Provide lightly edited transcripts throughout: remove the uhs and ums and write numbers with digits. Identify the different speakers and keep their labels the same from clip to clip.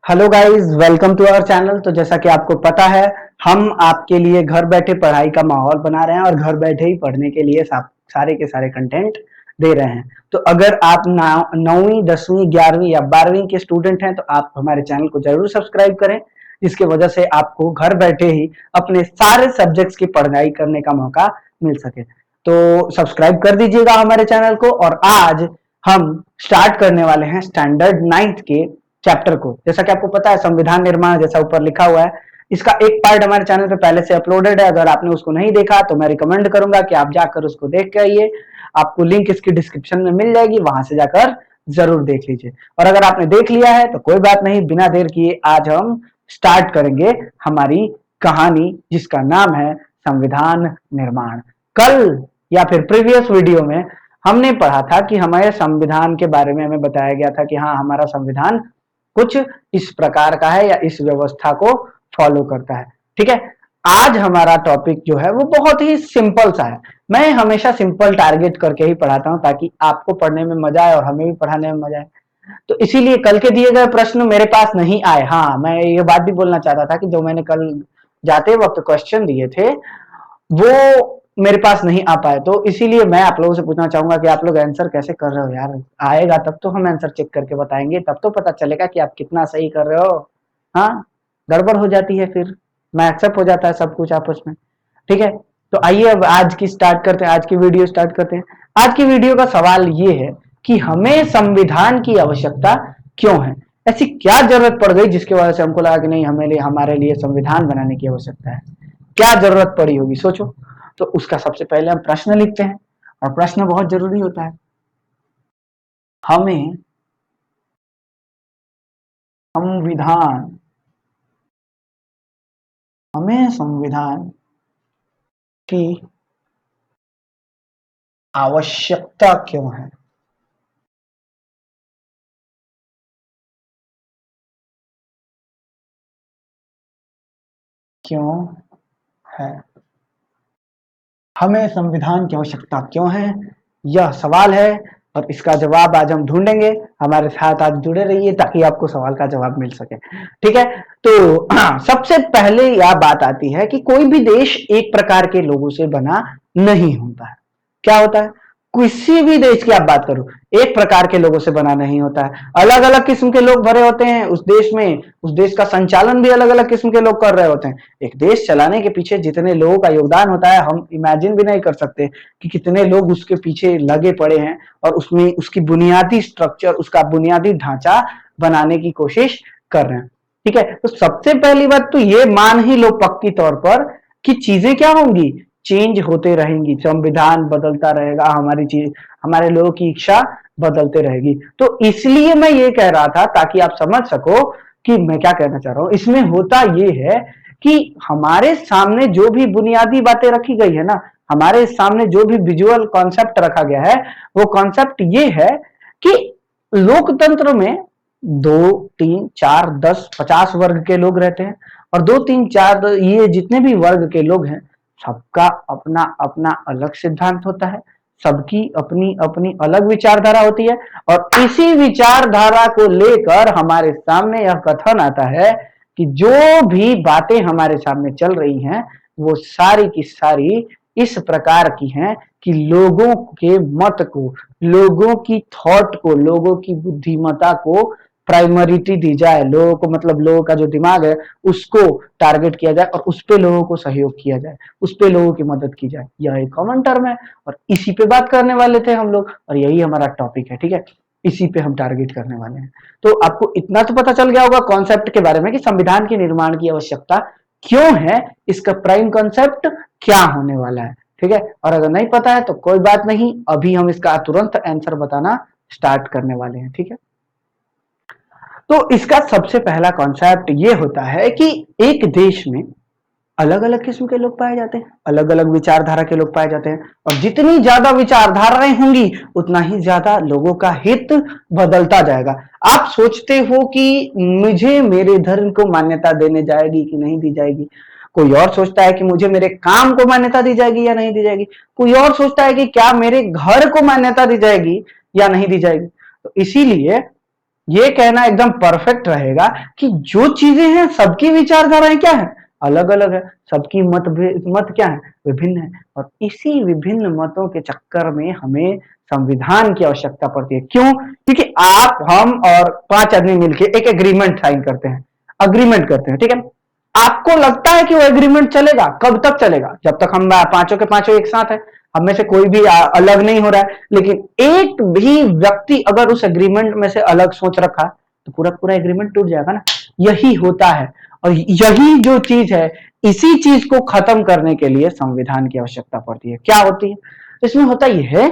Speaker 1: Hello guys, welcome to our channel. तो जैसा कि आपको पता है, हम आपके लिए घर बैठे पढ़ाई का माहौल बना रहे हैं और घर बैठे ही पढ़ने के लिए सारे के सारे कंटेंट दे रहे हैं। तो अगर आप 9वीं 10वीं 11वीं या 12वीं के स्टूडेंट हैं तो आप हमारे चैनल को जरूर सब्सक्राइब करें, जिसकी वजह से आपको घर बैठे ही अपने सारे सब्जेक्ट्स की पढ़ाई करने का मौका मिल सके। तो सब्सक्राइब कर दीजिएगा हमारे चैनल को। और आज हम स्टार्ट करने वाले हैं स्टैंडर्ड 9th के चैप्टर को। जैसा कि आपको पता है, संविधान निर्माण जैसा ऊपर लिखा हुआ है, इसका एक पार्ट हमारे चैनल पे पहले से अपलोडेड है। अगर आपने उसको नहीं देखा तो मैं रिकमेंड करूंगा कि आप जाकर उसको देख के आइए। आपको लिंक इसकी डिस्क्रिप्शन में मिल जाएगी, वहां से जाकर जरूर देख लीजिए। और अगर आपने देख लिया है तो कोई बात नहीं, बिना देर किए आज हम स्टार्ट करेंगे हमारी कहानी, जिसका नाम है संविधान निर्माण। कल या फिर प्रीवियस वीडियो में हमने पढ़ा था कि हमारे संविधान के बारे में हमें बताया गया था कि हाँ, हमारा संविधान कुछ इस प्रकार का है या इस व्यवस्था को फॉलो करता है। ठीक है, आज हमारा टॉपिक जो है वो बहुत ही सिंपल सा है। मैं हमेशा सिंपल टारगेट करके ही पढ़ाता हूं ताकि आपको पढ़ने में मजा आए और हमें भी पढ़ाने में मजा आए। तो इसीलिए कल के दिए गए प्रश्न मेरे पास नहीं आए। हाँ, मैं ये बात भी बोलना चाहता था कि जो मैंने कल जाते वक्त क्वेश्चन दिए थे वो मेरे पास नहीं आ पाए, तो इसीलिए मैं आप लोगों से पूछना चाहूंगा कि आप लोग आंसर कैसे कर रहे हो यार। आएगा तब तो हम आंसर चेक करके बताएंगे, तब तो पता चलेगा कि आप कितना सही कर रहे हो। हाँ, गड़बड़ हो जाती है फिर मैक्सअप हो जाता है सब कुछ आपस में। ठीक है, तो आइए अब आज की स्टार्ट करते हैं, आज की वीडियो स्टार्ट करते हैं। आज की वीडियो का सवाल ये है कि हमें संविधान की आवश्यकता क्यों है। ऐसी क्या जरूरत पड़ गई जिसकी वजह से हमको लगा कि नहीं, हमारे लिए संविधान बनाने की आवश्यकता है। क्या जरूरत पड़ी होगी, सोचो। तो उसका सबसे पहले हम प्रश्न लिखते हैं, और प्रश्न बहुत जरूरी होता है। हमें संविधान हमें संविधान की आवश्यकता क्यों है। क्यों है, हमें संविधान की आवश्यकता क्यों है, यह सवाल है। और इसका जवाब आज हम ढूंढेंगे। हमारे साथ आज जुड़े रहिए ताकि आपको सवाल का जवाब मिल सके। ठीक है, तो सबसे पहले यह बात आती है कि कोई भी देश एक प्रकार के लोगों से बना नहीं होता है। क्या होता है, किसी भी देश की आप बात करो, एक प्रकार के लोगों से बना नहीं होता है। अलग अलग किस्म के लोग भरे होते हैं उस देश में। उस देश का संचालन भी अलग अलग किस्म के लोग कर रहे होते हैं। एक देश चलाने के पीछे जितने लोगों का योगदान होता है, हम इमेजिन भी नहीं कर सकते कि कितने लोग उसके पीछे लगे पड़े हैं और उसमें उसकी बुनियादी स्ट्रक्चर, उसका बुनियादी ढांचा बनाने की कोशिश कर रहे हैं। ठीक है, तो सबसे पहली बात तो ये मान ही लो पक्की तौर पर कि चीजें क्या होंगी, चेंज होते रहेंगी। संविधान बदलता रहेगा, हमारी चीज, हमारे लोगों की इच्छा बदलते रहेगी। तो इसलिए मैं ये कह रहा था ताकि आप समझ सको कि मैं क्या कहना चाह रहा हूं। इसमें होता ये है कि हमारे सामने जो भी बुनियादी बातें रखी गई है ना, हमारे सामने जो भी विजुअल कॉन्सेप्ट रखा गया है, वो कॉन्सेप्ट ये है कि लोकतंत्र में 2 3 4 10 50 वर्ग के लोग रहते हैं। और 2 3 4 ये जितने भी वर्ग के लोग हैं, सबका अपना अपना अलग सिद्धांत होता है, सबकी अपनी अपनी अलग विचारधारा होती है। और इसी विचारधारा को लेकर हमारे सामने यह कथन आता है कि जो भी बातें हमारे सामने चल रही हैं वो सारी की सारी इस प्रकार की हैं कि लोगों के मत को, लोगों की थॉट को, लोगों की बुद्धिमत्ता को प्राइमरिटी दी जाए। लोगों को मतलब लोगों का जो दिमाग है उसको टारगेट किया जाए और उस पे लोगों को सहयोग किया जाए, उस पे लोगों की मदद की जाए। यह एक कॉमन टर्म है और इसी पे बात करने वाले थे हम लोग, और यही हमारा टॉपिक है। ठीक है, इसी पे हम टारगेट करने वाले हैं। तो आपको इतना तो पता चल गया होगा कॉन्सेप्ट के बारे में कि संविधान के निर्माण की आवश्यकता क्यों है, इसका प्राइम कॉन्सेप्ट क्या होने वाला है। ठीक है, और अगर नहीं पता है तो कोई बात नहीं, अभी हम इसका तुरंत आंसर बताना स्टार्ट करने वाले हैं। ठीक है, तो इसका सबसे पहला कॉन्सेप्ट ये होता है कि एक देश में अलग अलग किस्म के लोग पाए जाते हैं, अलग अलग विचारधारा के लोग पाए जाते हैं। और जितनी ज्यादा विचारधाराएं होंगी उतना ही ज्यादा लोगों का हित बदलता जाएगा। आप सोचते हो कि मुझे मेरे धर्म को मान्यता देने जाएगी कि नहीं दी जाएगी, कोई और सोचता है कि मुझे मेरे काम को मान्यता दी जाएगी या नहीं दी जाएगी, कोई और सोचता है कि क्या मेरे घर को मान्यता दी जाएगी या नहीं दी जाएगी। तो इसीलिए ये कहना एकदम परफेक्ट रहेगा कि जो चीजें हैं सबकी विचारधाराएं क्या है, अलग अलग है, सबकी मत क्या है, विभिन्न है, और इसी विभिन्न मतों के चक्कर में हमें संविधान की आवश्यकता पड़ती है। क्यों? क्योंकि आप, हम और 5 आदमी मिलकर एक एग्रीमेंट साइन करते हैं, अग्रीमेंट करते हैं, ठीक है। आपको लगता है कि वो एग्रीमेंट चलेगा? कब तक चलेगा? जब तक हम पांचों के पांचों एक साथ है, हम में से कोई भी अलग नहीं हो रहा है। लेकिन एक भी व्यक्ति अगर उस एग्रीमेंट में से अलग सोच रखा तो पूरा पूरा एग्रीमेंट टूट जाएगा ना। यही होता है, और यही जो चीज है, इसी चीज को खत्म करने के लिए संविधान की आवश्यकता पड़ती है। क्या होती है? इसमें होता यह है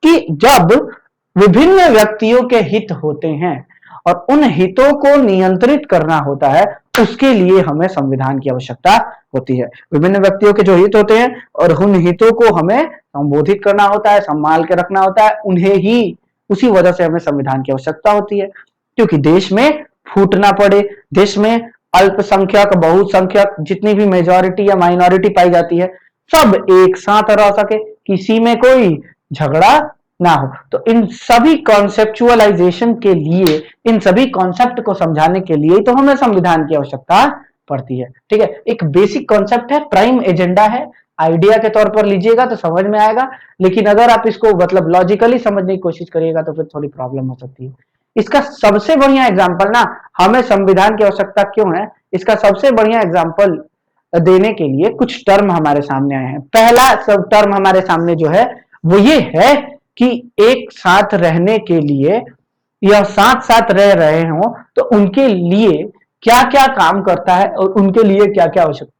Speaker 1: कि जब विभिन्न व्यक्तियों के हित होते हैं और उन हितों को नियंत्रित करना होता है, उसके लिए हमें संविधान की आवश्यकता होती है। विभिन्न व्यक्तियों के जो हित होते हैं और उन हितों को हमें संबोधित करना होता है, संभाल के रखना होता है, उन्हें ही, उसी वजह से हमें संविधान की आवश्यकता होती है। क्योंकि देश में फूट ना पड़े, देश में अल्पसंख्यक, बहुसंख्यक, जितनी भी मेजॉरिटी या माइनॉरिटी पाई जाती है, सब एक साथ रह सके, किसी में कोई झगड़ा ना हो। तो इन सभी कॉन्सेप्चुअलाइजेशन के लिए, इन सभी कॉन्सेप्ट को समझाने के लिए तो हमें संविधान की आवश्यकता पड़ती है, ठीक है। एक बेसिक कॉन्सेप्ट है, प्राइम एजेंडा है, आइडिया के तौर पर लीजिएगा तो समझ में आएगा, लेकिन अगर आप इसको मतलब लॉजिकली समझने की कोशिश करिएगा तो फिर थोड़ी प्रॉब्लम हो सकती है। इसका सबसे बढ़िया एग्जाम्पल ना, हमें संविधान की आवश्यकता क्यों है, इसका सबसे बढ़िया एग्जाम्पल देने के लिए कुछ टर्म हमारे सामने आए हैं। पहला सब टर्म हमारे सामने जो है वो ये है कि एक साथ रहने के लिए या साथ साथ रह रहे हो तो उनके लिए क्या क्या काम करता है और उनके लिए क्या क्या आवश्यकता।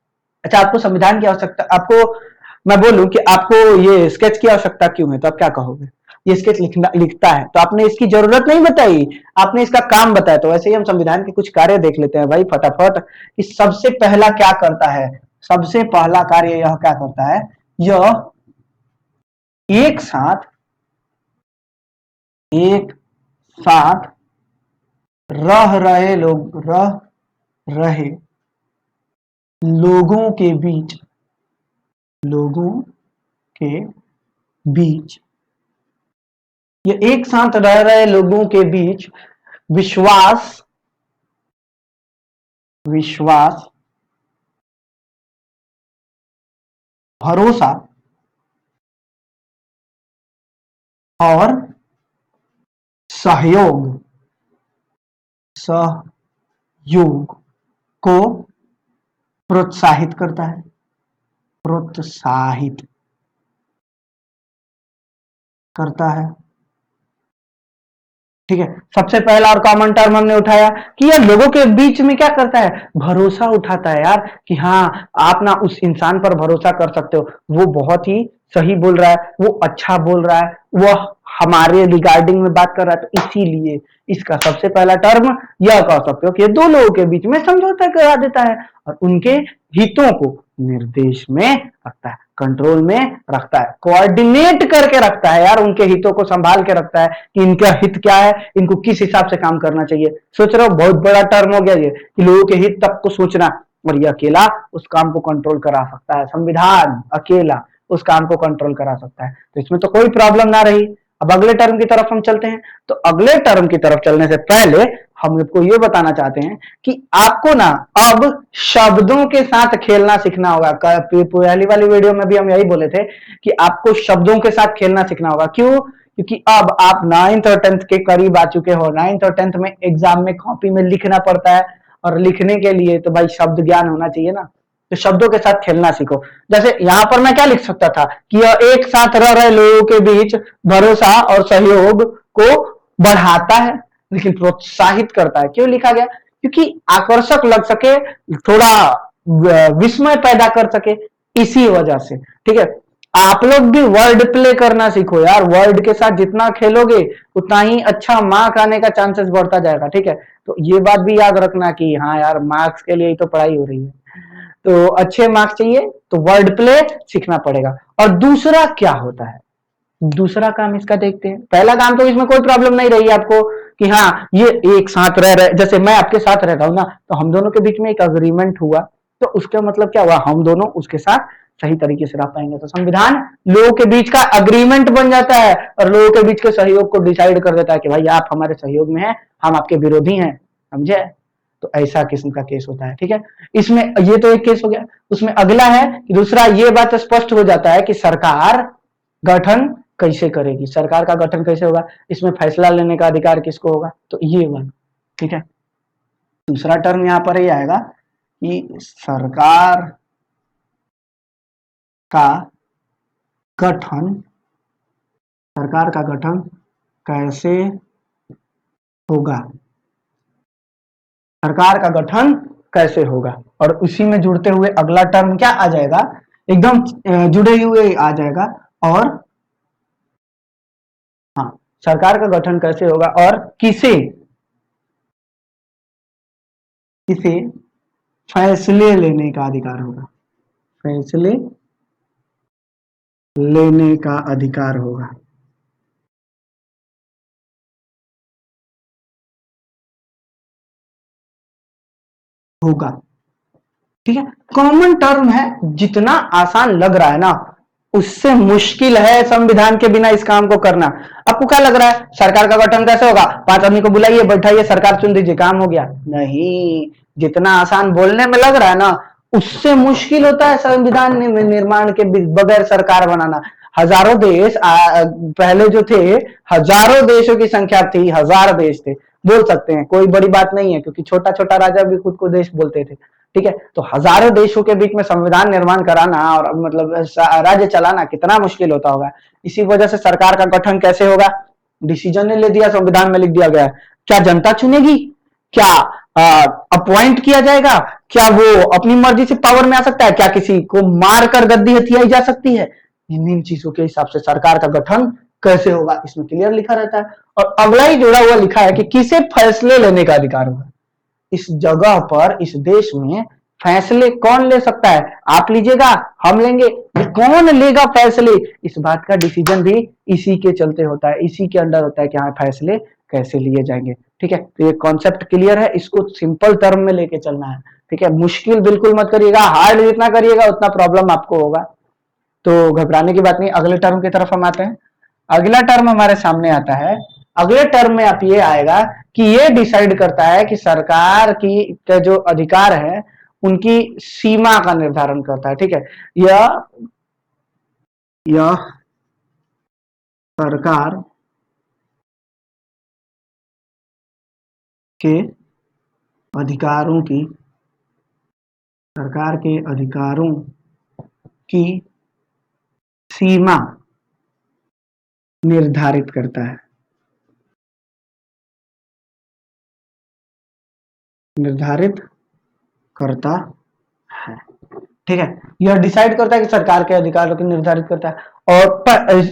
Speaker 1: अच्छा, आपको संविधान की आवश्यकता, आपको मैं बोलूं कि आपको ये स्केच की आवश्यकता क्यों है, तो आप क्या कहोगे? ये स्केच लिखता है तो आपने इसकी जरूरत नहीं बताई, आपने इसका काम बताया। तो वैसे ही हम संविधान के कुछ कार्य देख लेते हैं भाई फटाफट, कि सबसे पहला क्या करता है। सबसे पहला कार्य यह क्या करता है, यह एक साथ रह रहे लोगों के बीच, ये एक साथ रह रहे लोगों के बीच विश्वास, भरोसा और सहयोग को प्रोत्साहित करता है, ठीक है। सबसे पहला और कॉमन टर्म हमने उठाया कि यार लोगों के बीच में क्या करता है, भरोसा उठाता है यार, कि हाँ आप ना उस इंसान पर भरोसा कर सकते हो, वो बहुत ही सही बोल रहा है, वो अच्छा बोल रहा है, वो हमारे रिगार्डिंग में बात कर रहा है। तो इसीलिए इसका सबसे पहला टर्म यह कह सकते हो कि दो लोगों के बीच में समझौता करा देता है और उनके हितों को निर्देश में रखता है, कंट्रोल में रखता है, कोऑर्डिनेट करके रखता है यार, उनके हितों को संभाल के रखता है कि इनका हित क्या है, इनको किस हिसाब से काम करना चाहिए। सोच रहे हो, बहुत बड़ा टर्म हो गया ये, कि लोगों के हित तक को सोचना, और ये अकेला उस काम को कंट्रोल करा सकता है, संविधान अकेला उस काम को कंट्रोल करा सकता है। तो इसमें तो कोई प्रॉब्लम ना रही। अब अगले टर्म की तरफ हम चलते हैं। तो अगले टर्म की तरफ चलने से पहले हम आपको ये बताना चाहते हैं कि आपको ना अब शब्दों के साथ खेलना सीखना होगा। पहली वाली वीडियो में भी हम यही बोले थे कि आपको शब्दों के साथ खेलना सीखना होगा। क्यों? क्योंकि अब आप 9th और 10th के करीब आ चुके हो। 9th और 10th में एग्जाम में कॉपी में लिखना पड़ता है, और लिखने के लिए तो भाई शब्द ज्ञान होना चाहिए ना। तो शब्दों के साथ खेलना सीखो। जैसे यहां पर मैं क्या लिख सकता था कि यह एक साथ रह रहे लोगों के बीच भरोसा और सहयोग को बढ़ाता है, लेकिन प्रोत्साहित करता है। क्यों लिखा गया? क्योंकि आकर्षक लग सके, थोड़ा विस्मय पैदा कर सके, इसी वजह से। ठीक है, आप लोग भी वर्ड प्ले करना सीखो यार। वर्ड के साथ जितना खेलोगे उतना ही अच्छा मार्क आने का चांसेस बढ़ता जाएगा। ठीक है, तो ये बात भी याद रखना कि हाँ यार, मार्क्स के लिए ही तो पढ़ाई हो रही है, तो अच्छे मार्क्स चाहिए तो वर्ड प्ले सीखना पड़ेगा। और दूसरा क्या होता है, दूसरा काम इसका देखते हैं। पहला काम तो इसमें कोई प्रॉब्लम नहीं रही आपको कि हाँ ये एक साथ रह रहे, जैसे मैं आपके साथ रह रहा हूं ना, तो हम दोनों के बीच में एक अग्रीमेंट हुआ, तो उसका मतलब क्या हुआ, हम दोनों उसके साथ सही तरीके से रह पाएंगे। तो संविधान लोगों के बीच का अग्रीमेंट बन जाता है और लोगों के बीच के सहयोग को डिसाइड कर देता है कि भाई आप हमारे सहयोग में हैं, हम आपके विरोधी हैं, समझे। तो ऐसा किस्म का केस होता है, ठीक है। इसमें ये तो एक केस हो गया। उसमें अगला है कि दूसरा, ये बात स्पष्ट हो जाता है कि सरकार गठन कैसे करेगी, सरकार का गठन कैसे होगा, इसमें फैसला लेने का अधिकार किसको होगा, तो ये वाला, ठीक है। दूसरा टर्म यहां पर ये आएगा कि सरकार का गठन, सरकार का गठन कैसे होगा, सरकार का गठन कैसे होगा। और उसी में जुड़ते हुए अगला टर्म क्या आ जाएगा, एकदम जुड़े हुए आ जाएगा। और हाँ, सरकार का गठन कैसे होगा और किसे किसे फैसले लेने का अधिकार होगा, फैसले लेने का अधिकार होगा। होगा, ठीक है। कॉमन टर्म है, जितना आसान लग रहा है ना उससे मुश्किल है संविधान के बिना इस काम को करना। आपको क्या लग रहा है सरकार का गठन कैसे होगा, 5 आदमी को बुलाइए, बैठाइए, सरकार चुन दीजिए, काम हो गया। नहीं, जितना आसान बोलने में लग रहा है ना उससे मुश्किल होता है संविधान निर्माण के बगैर सरकार बनाना। हजारों देश पहले जो थे, हजारों देशों की संख्या थी, 1000 देश थे, बोल सकते हैं, कोई बड़ी बात नहीं है, क्योंकि छोटा छोटा राजा भी खुद को देश बोलते थे, ठीक है। तो हजारों देशों के बीच में संविधान निर्माण कराना और मतलब राज्य चलाना कितना मुश्किल होता होगा। इसी वजह से सरकार का गठन कैसे होगा, डिसीजन ने ले दिया, संविधान में लिख दिया गया है। क्या जनता चुनेगी, क्या अपॉइंट किया जाएगा, क्या वो अपनी मर्जी से पावर में आ सकता है, क्या किसी को मारकर गद्दी हथियाई जा सकती है, इन चीजों के हिसाब से सरकार का गठन कैसे होगा इसमें क्लियर लिखा रहता है। और अगला ही जुड़ा हुआ लिखा है कि किसे फैसले लेने का अधिकार होगा। इस जगह पर, इस देश में फैसले कौन ले सकता है, आप लीजिएगा, हम लेंगे, कौन लेगा फैसले, इस बात का डिसीजन भी इसी के चलते होता है, इसी के अंडर होता है कि हाँ फैसले कैसे लिए जाएंगे, ठीक है। तो ये कॉन्सेप्ट क्लियर है, इसको सिंपल टर्म में लेके चलना है, ठीक है। मुश्किल बिल्कुल मत करिएगा, हार्ड जितना करिएगा उतना प्रॉब्लम आपको होगा, तो घबराने की बात नहीं। अगले टर्म की तरफ हम आते हैं। अगला टर्म हमारे सामने आता है। अगले टर्म में आप ये आएगा कि ये डिसाइड करता है कि सरकार की के जो अधिकार है उनकी सीमा का निर्धारण करता है, ठीक है। यह सरकार के अधिकारों की, सरकार के अधिकारों की सीमा निर्धारित करता है, निर्धारित करता है, ठीक है। यह डिसाइड करता है कि सरकार के अधिकारों को निर्धारित करता है। और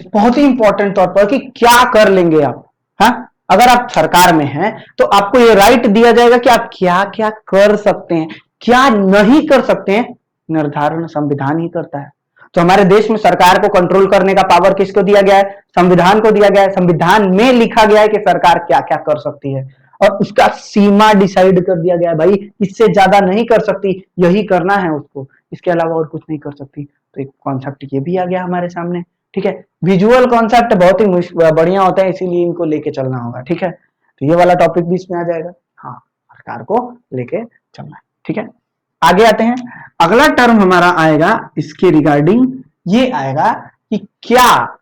Speaker 1: बहुत ही इंपॉर्टेंट तौर पर कि क्या कर लेंगे आप, हाँ, अगर आप सरकार में हैं तो आपको ये राइट दिया जाएगा कि आप क्या क्या कर सकते हैं, क्या नहीं कर सकते हैं, निर्धारण संविधान ही करता है। तो हमारे देश में सरकार को कंट्रोल करने का पावर किसको दिया गया है, संविधान को दिया गया है। संविधान में लिखा गया है कि सरकार क्या क्या कर सकती है और उसका सीमा डिसाइड कर दिया गया है, भाई इससे ज्यादा नहीं कर सकती, यही करना है उसको, इसके अलावा और कुछ नहीं कर सकती। तो एक कॉन्सेप्ट ये भी आ गया हमारे सामने, ठीक है। विजुअल कॉन्सेप्ट बहुत ही बढ़िया होता है, इसीलिए इनको लेके चलना होगा, ठीक है। तो ये वाला टॉपिक भी इसमें आ जाएगा, हाँ, सरकार को लेके चलना है, ठीक है। आगे आते हैं। अगला टर्म हमारा आएगा इसके रिगार्डिंग, ये आएगा कि क्या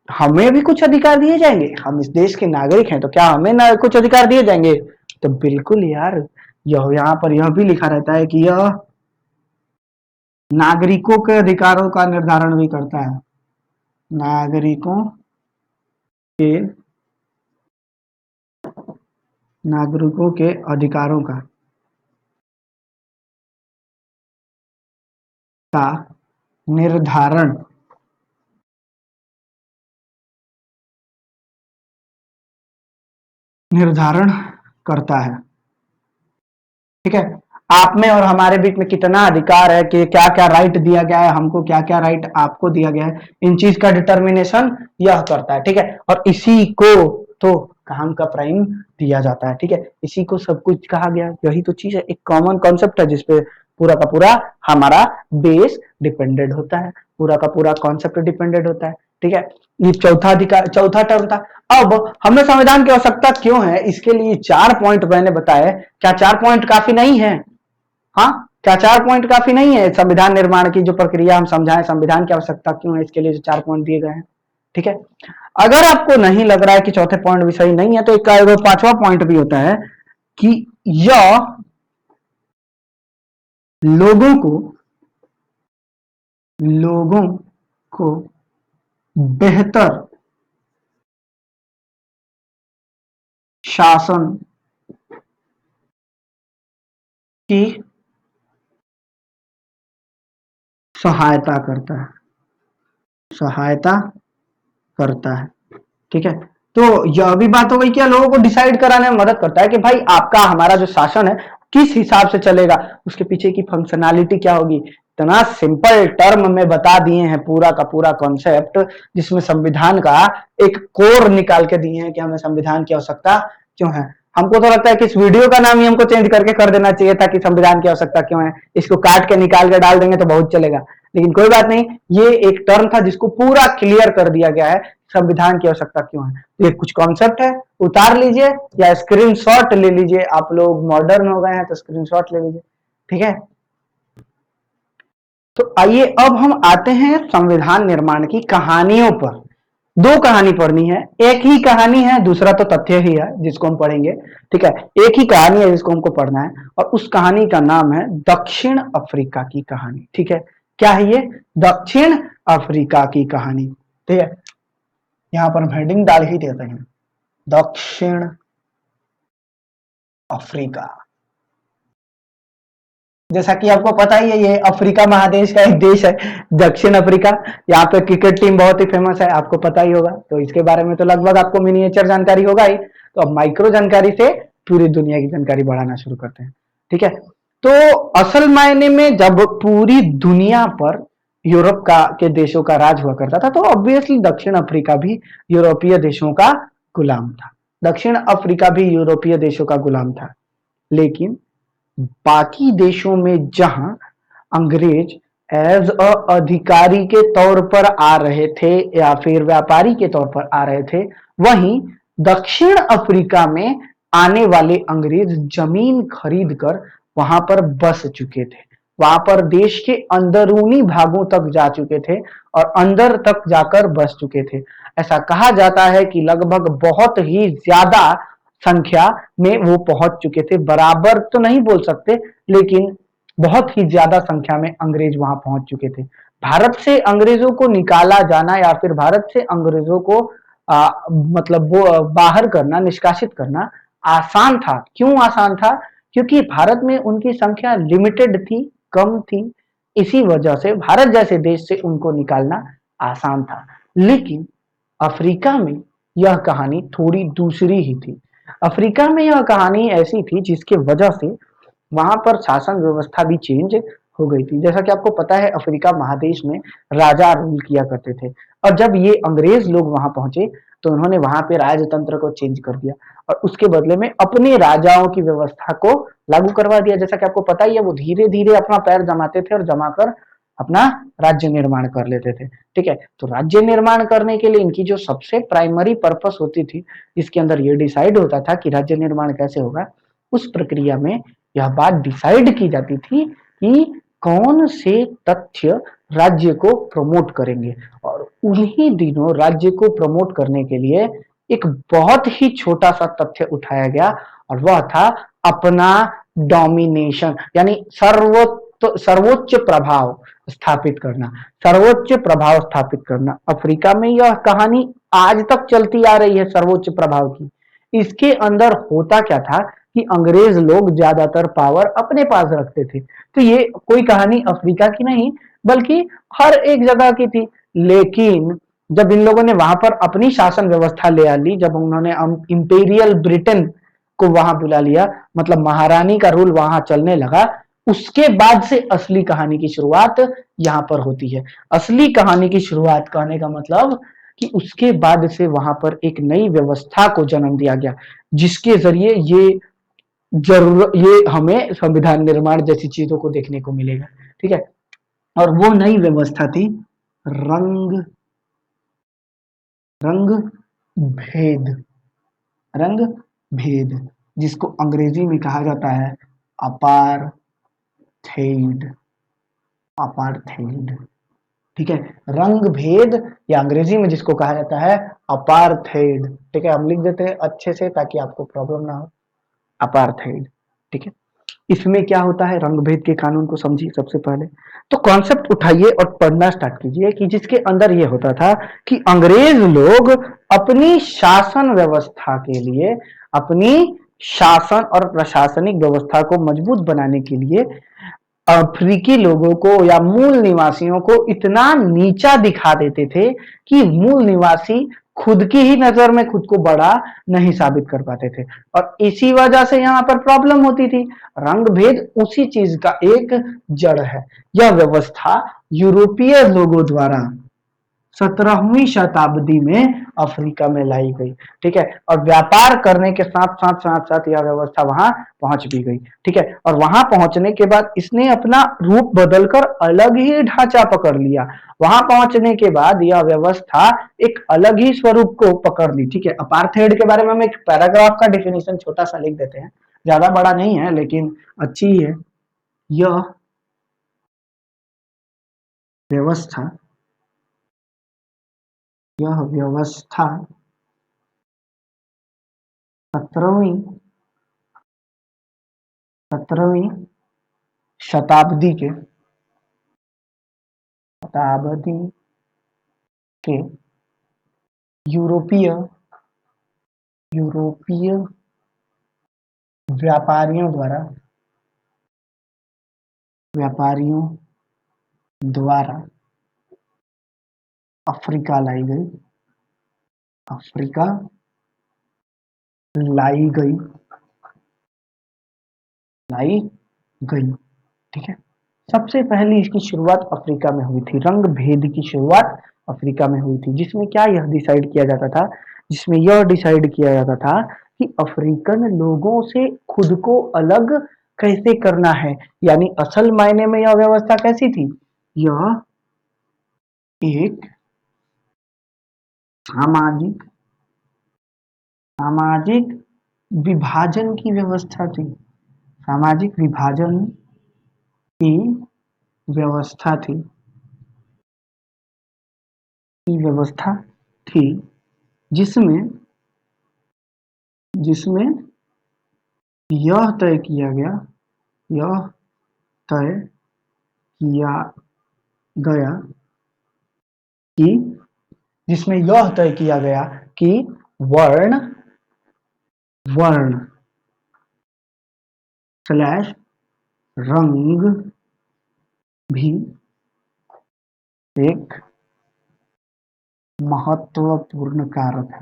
Speaker 1: हमें भी कुछ अधिकार दिए जाएंगे, हम इस देश के नागरिक हैं तो क्या हमें ना कुछ अधिकार दिए जाएंगे। तो बिल्कुल यार, यहाँ पर यह भी लिखा रहता है कि यह नागरिकों के अधिकारों का निर्धारण भी करता है, नागरिकों के अधिकारों का निर्धारण करता है, ठीक है। आप में और हमारे बीच में कितना अधिकार है, कि क्या क्या राइट दिया गया है हमको, क्या क्या राइट आपको दिया गया है, इन चीज का डिटर्मिनेशन यह करता है, ठीक है। और इसी को तो काम का प्राइम दिया जाता है, ठीक है। इसी को सब कुछ कहा गया, यही तो चीज है, एक कॉमन कॉन्सेप्ट है जिसपे पूरा का पूरा हमारा बेस डिपेंडेंट होता है, पूरा का पूरा कॉन्सेप्ट डिपेंडेंट होता है। ठीक है, ये चौथा टर्म था। अब हमें संविधान की आवश्यकता क्यों है, इसके लिए 4 पॉइंट मैंने बताए। क्या 4 पॉइंट काफी नहीं है? हाँ, क्या 4 पॉइंट काफी नहीं है? संविधान निर्माण की जो प्रक्रिया हम समझाएं, संविधान की आवश्यकता क्यों है, इसके लिए जो 4 पॉइंट दिए गए हैं। ठीक है, अगर आपको नहीं लग रहा है कि चौथे पॉइंट भी सही नहीं है, तो एक 5वां पॉइंट भी होता है कि यह लोगों को बेहतर शासन की सहायता करता है। ठीक है, तो यह भी बात हो गई कि लोगों को डिसाइड कराने में मदद करता है कि भाई आपका हमारा जो शासन है किस हिसाब से चलेगा, उसके पीछे की फंक्शनैलिटी क्या होगी। इतना सिंपल टर्म में बता दिए हैं पूरा का पूरा कॉन्सेप्ट, जिसमें संविधान का एक कोर निकाल के दिए हैं कि हमें संविधान की आवश्यकता क्यों है। हमको तो लगता है कि इस वीडियो का नाम ही हमको चेंज करके कर देना चाहिए था कि संविधान की आवश्यकता क्यों है, इसको काट के निकाल के डाल देंगे तो बहुत चलेगा, लेकिन कोई बात नहीं, ये एक टर्म था जिसको पूरा क्लियर कर दिया गया है संविधान की आवश्यकता क्यों है। तो ये कुछ कॉन्सेप्ट है, उतार लीजिए या स्क्रीनशॉट ले लीजिए, आप लोग मॉडर्न हो गए हैं तो स्क्रीनशॉट ले लीजिए। ठीक है, तो आइए अब हम आते हैं संविधान निर्माण की कहानियों पर। 2 कहानी पढ़नी है, एक ही कहानी है, दूसरा तो तथ्य ही है जिसको हम पढ़ेंगे। ठीक है, एक ही कहानी है जिसको हमको पढ़ना है, और उस कहानी का नाम है दक्षिण अफ्रीका की कहानी। ठीक है, क्या है ये? दक्षिण अफ्रीका की कहानी। ठीक है, यहां पर हम हेडिंग डाल ही देते हैं, दक्षिण अफ्रीका। जैसा कि आपको पता ही है, ये अफ्रीका महादेश का एक देश है दक्षिण अफ्रीका। यहाँ पे क्रिकेट टीम बहुत ही फेमस है, आपको पता ही होगा, तो इसके बारे में तो लगभग आपको मिनिएचर जानकारी होगा ही। तो अब माइक्रो जानकारी से पूरी दुनिया की जानकारी बढ़ाना शुरू करते हैं। ठीक है, तो असल मायने में जब पूरी दुनिया पर यूरोप के देशों का राज हुआ करता था, तो ऑब्वियसली दक्षिण अफ्रीका भी यूरोपीय देशों का गुलाम था। दक्षिण अफ्रीका भी यूरोपीय देशों का गुलाम था, लेकिन बाकी देशों में जहां अंग्रेज एज अ अधिकारी के तौर पर आ रहे थे या फिर व्यापारी के तौर पर आ रहे थे, वहीं दक्षिण अफ्रीका में आने वाले अंग्रेज जमीन खरीद कर वहां पर बस चुके थे, वहां पर देश के अंदरूनी भागों तक जा चुके थे और अंदर तक जाकर बस चुके थे। ऐसा कहा जाता है कि लगभग बहुत ही ज्यादा संख्या में वो पहुंच चुके थे, बराबर तो नहीं बोल सकते, लेकिन बहुत ही ज्यादा संख्या में अंग्रेज वहां पहुंच चुके थे। भारत से अंग्रेजों को निकाला जाना या फिर भारत से अंग्रेजों को मतलब वो बाहर करना, निष्कासित करना आसान था। क्यों आसान था? क्योंकि भारत में उनकी संख्या लिमिटेड थी, कम थी, इसी वजह से भारत जैसे देश से उनको निकालना आसान था। लेकिन अफ्रीका में यह कहानी थोड़ी दूसरी ही थी। अफ्रीका में यह कहानी ऐसी थी जिसके वजह से वहां पर शासन व्यवस्था भी चेंज हो गई थी। जैसा कि आपको पता है, अफ्रीका महादेश में राजा रूल किया करते थे, और जब ये अंग्रेज लोग वहां पहुंचे तो उन्होंने वहां पे राजतंत्र को चेंज कर दिया और उसके बदले में अपने राजाओं की व्यवस्था को लागू करवा दिया। जैसा कि आपको पता ही है, वो धीरे धीरे अपना पैर जमाते थे और जमाकर अपना राज्य निर्माण कर लेते थे। ठीक है, तो राज्य निर्माण करने के लिए इनकी जो सबसे प्राइमरी पर्पस होती थी, इसके अंदर ये डिसाइड होता था कि राज्य निर्माण कैसे होगा। उस प्रक्रिया में यह बात डिसाइड की जाती थी कि कौन से तथ्य राज्य को प्रमोट करेंगे, और उन्हीं दिनों राज्य को प्रमोट करने के लिए एक बहुत ही छोटा सा तथ्य उठाया गया, और वह था अपना डोमिनेशन, यानी सर्वोच्च प्रभाव स्थापित करना। सर्वोच्च प्रभाव स्थापित करना, अफ्रीका में यह कहानी आज तक चलती आ रही है सर्वोच्च प्रभाव की। इसके अंदर होता क्या था कि अंग्रेज लोग ज्यादातर पावर अपने पास रखते थे। तो ये कोई कहानी अफ्रीका की नहीं बल्कि हर एक जगह की थी। लेकिन जब इन लोगों ने वहां पर अपनी शासन व्यवस्था ले आ ली, जब उन्होंने इंपीरियल ब्रिटेन को वहां बुला लिया, मतलब महारानी का रूल वहां चलने लगा, उसके बाद से असली कहानी की शुरुआत यहां पर होती है। असली कहानी की शुरुआत कहने का मतलब कि उसके बाद से वहां पर एक नई व्यवस्था को जन्म दिया गया, जिसके जरिए ये जरूर ये हमें संविधान निर्माण जैसी चीजों को देखने को मिलेगा, ठीक है। और वो नई व्यवस्था थी रंग रंग भेद, रंग भेद, जिसको अंग्रेजी में कहा जाता है अपार्थेड, अपार्थेड, ठीक है। रंग भेद या अंग्रेजी में जिसको कहा जाता है अपार्थेड, ठीक है। हम लिख देते हैं अच्छे से ताकि आपको प्रॉब्लम ना हो, अपार्थेड, ठीक है। इसमें क्या होता है, रंग भेद के कानून को समझिए सबसे पहले। तो कॉन्सेप्ट उठाइए और पढ़ना स्टार्ट कीजिए कि जिसके अंदर ये होता था कि अंग्रेज लोग अपनी शासन व्यवस्था के लिए, अपनी शासन और प्रशासनिक व्यवस्था को मजबूत बनाने के लिए अफ्रीकी लोगों को या मूल निवासियों को इतना नीचा दिखा देते थे कि मूल निवासी खुद की ही नजर में खुद को बड़ा नहीं साबित कर पाते थे, और इसी वजह से यहाँ पर प्रॉब्लम होती थी। रंग भेद उसी चीज का एक जड़ है। यह व्यवस्था यूरोपीय लोगों द्वारा 17वीं शताब्दी में अफ्रीका में लाई गई, ठीक है। और व्यापार करने के साथ साथ यह व्यवस्था वहां पहुंच भी गई, ठीक है। और वहां पहुंचने के बाद इसने अपना रूप बदलकर अलग ही ढांचा पकड़ लिया। वहां पहुंचने के बाद यह व्यवस्था एक अलग ही स्वरूप को पकड़ ली, ठीक है। अपार्थेड के बारे में हम एक पैराग्राफ का डिफिनेशन छोटा सा लिख देते हैं, ज्यादा बड़ा नहीं है लेकिन अच्छी ही है। यह व्यवस्था यह व्यवस्था 17वीं 17वीं शताब्दी के के यूरोपीय यूरोपीय व्यापारियों द्वारा अफ्रीका लाई गई, अफ्रीका लाई गई लाई गई, ठीक है। सबसे पहले इसकी शुरुआत अफ्रीका में हुई थी, रंग भेद की शुरुआत अफ्रीका में हुई थी, जिसमें क्या यह डिसाइड किया जाता था, जिसमें यह डिसाइड किया जाता था कि अफ्रीकन लोगों से खुद को अलग कैसे करना है। यानी असल मायने में यह व्यवस्था कैसी थी, यह एक सामाजिक सामाजिक विभाजन की व्यवस्था थी, सामाजिक विभाजन की व्यवस्था थी, व्यवस्था थी, जिसमें जिसमें यह तय किया गया यह तय किया गया कि जिसमें यह तय किया गया कि वर्ण वर्ण स्लैश रंग भी एक महत्वपूर्ण कारक है,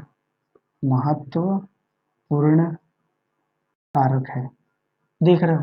Speaker 1: महत्वपूर्ण कारक है। देख रहे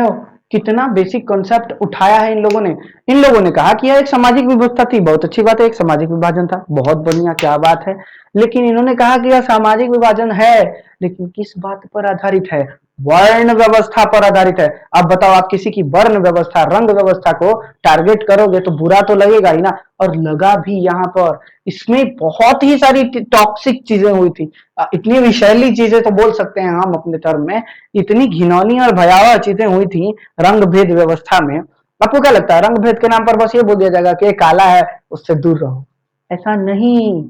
Speaker 1: हो कितना बेसिक कॉन्सेप्ट उठाया है इन लोगों ने। इन लोगों ने कहा कि यह एक सामाजिक व्यवस्था थी, बहुत अच्छी बात है, एक सामाजिक विभाजन था, बहुत बढ़िया, क्या बात है। लेकिन इन्होंने कहा कि यह सामाजिक विभाजन है, लेकिन किस बात पर आधारित है, वर्ण व्यवस्था पर आधारित है। अब बताओ, आप किसी की वर्ण व्यवस्था, रंग व्यवस्था को टारगेट करोगे तो बुरा तो लगेगा ही ना, और लगा भी। यहाँ पर इसमें बहुत ही सारी टॉक्सिक चीजें हुई थी, इतनी विषैली चीजें तो बोल सकते हैं हम अपने टर्म में, इतनी घिनौनी और भयावह चीजें हुई थी रंग भेद व्यवस्था में। आपको क्या लगता है, रंग भेद के नाम पर बस ये बोल दिया जाएगा कि काला है उससे दूर रहो? ऐसा नहीं,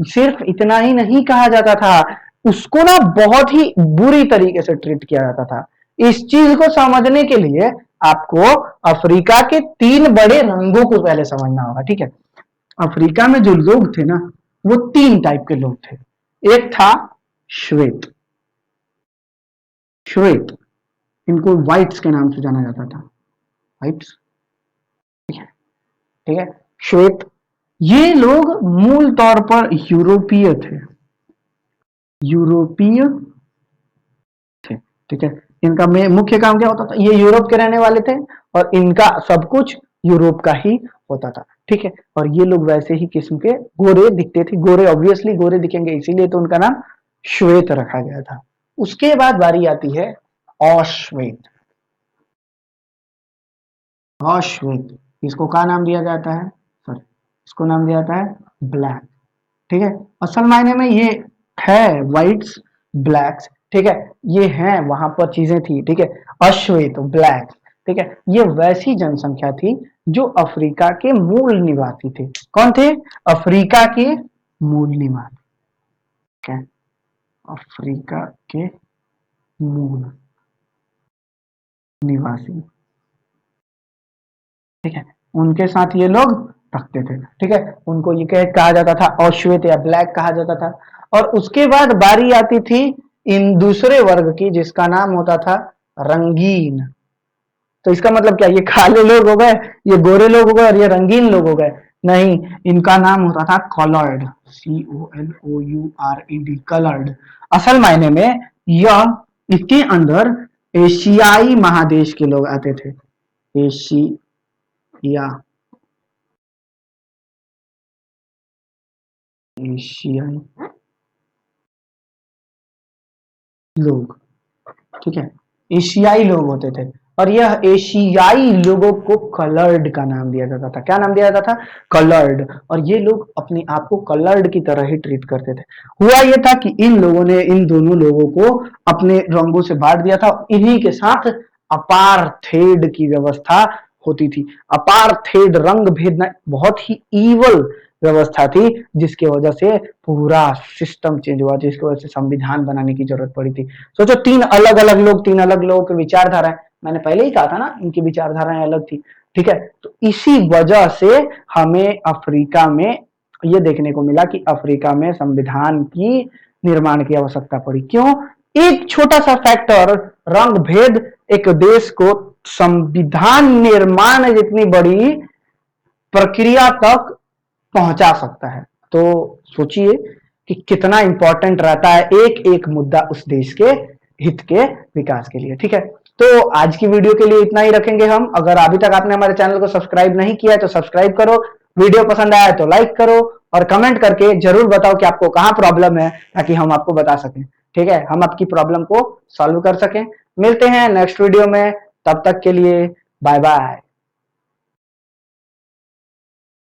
Speaker 1: सिर्फ इतना ही नहीं कहा जाता था, उसको ना बहुत ही बुरी तरीके से ट्रीट किया जाता था। इस चीज को समझने के लिए आपको अफ्रीका के 3 बड़े रंगों को पहले समझना होगा, ठीक है। अफ्रीका में जो लोग थे ना, वो 3 टाइप के लोग थे। एक था श्वेत, श्वेत, इनको व्हाइट्स के नाम से जाना जाता था, व्हाइट्स, ठीक है। श्वेत, ये लोग मूल तौर पर यूरोपीय थे, यूरोपीय थे, ठीक है। इनका मुख्य काम क्या होता था, ये यूरोप के रहने वाले थे और इनका सब कुछ यूरोप का ही होता था, ठीक है। और ये लोग वैसे ही किस्म के गोरे दिखते थे, गोरे ऑब्वियसली गोरे दिखेंगे, इसीलिए तो उनका नाम श्वेत रखा गया था, उसके बाद बारी आती है अश्वेत। अश्वेत, इसको क्या नाम दिया जाता है, सॉरी, इसको नाम दिया जाता है ब्लैक। ठीक है, असल मायने में ये है व्हाइट्स ब्लैक्स। ठीक है, ये है वहां पर चीजें थी। ठीक है, अश्वेत ब्लैक। ठीक है, ये वैसी जनसंख्या थी जो अफ्रीका के मूल निवासी थे। कौन थे? अफ्रीका के मूल निवासी। क्या? अफ्रीका के मूल निवासी। ठीक है, उनके साथ ये लोग रखते थे। ठीक है, उनको ये कहा जाता था अश्वेत या ब्लैक कहा जाता था। और उसके बाद बारी आती थी इन दूसरे वर्ग की, जिसका नाम होता था रंगीन। तो इसका मतलब क्या, ये काले लोग हो गए, ये गोरे लोग हो गए और ये रंगीन लोग हो गए? नहीं, इनका नाम होता था कलर्ड, COLOURED, कलर्ड। असल मायने में यह, इसके अंदर एशियाई महादेश के लोग आते थे। एशिया, एशियाई लोग। ठीक है, एशियाई लोग होते थे। और यह एशियाई लोगों को कलर्ड का नाम दिया जाता था। क्या नाम दिया जाता था? कलर्ड। और ये लोग अपने आप को कलर्ड की तरह ही ट्रीट करते थे। हुआ ये था कि इन लोगों ने इन दोनों लोगों को अपने रंगों से बांट दिया था। इन्हीं के साथ अपार्थेड की व्यवस्था होती थी। अपार्थेड, रंग भेद, बहुत ही ईवल व्यवस्था थी, जिसकी वजह से पूरा सिस्टम चेंज हुआ, जिसकी वजह से संविधान बनाने की जरूरत पड़ी थी। सोचो, तीन अलग अलग लोग, तीन अलग लोगों की विचारधाराएं, मैंने पहले ही कहा था ना, इनकी विचारधाराएं अलग थी। ठीक है, तो इसी वजह से हमें अफ्रीका में ये देखने को मिला कि अफ्रीका में संविधान की निर्माण की आवश्यकता पड़ी। क्यों? एक छोटा सा फैक्टर, रंग भेद, एक देश को संविधान निर्माण जितनी बड़ी प्रक्रिया तक पहुंचा सकता है। तो सोचिए कि कितना इंपॉर्टेंट रहता है एक एक मुद्दा उस देश के हित के विकास के लिए। ठीक है, तो आज की वीडियो के लिए इतना ही रखेंगे हम। अगर अभी तक आपने हमारे चैनल को सब्सक्राइब नहीं किया है तो सब्सक्राइब करो, वीडियो पसंद आया तो लाइक करो, और कमेंट करके जरूर बताओ कि आपको कहां प्रॉब्लम है, ताकि हम आपको बता सकें। ठीक है, हम आपकी प्रॉब्लम को सॉल्व कर सकें। मिलते हैं नेक्स्ट वीडियो में, तब तक के लिए बाय बाय।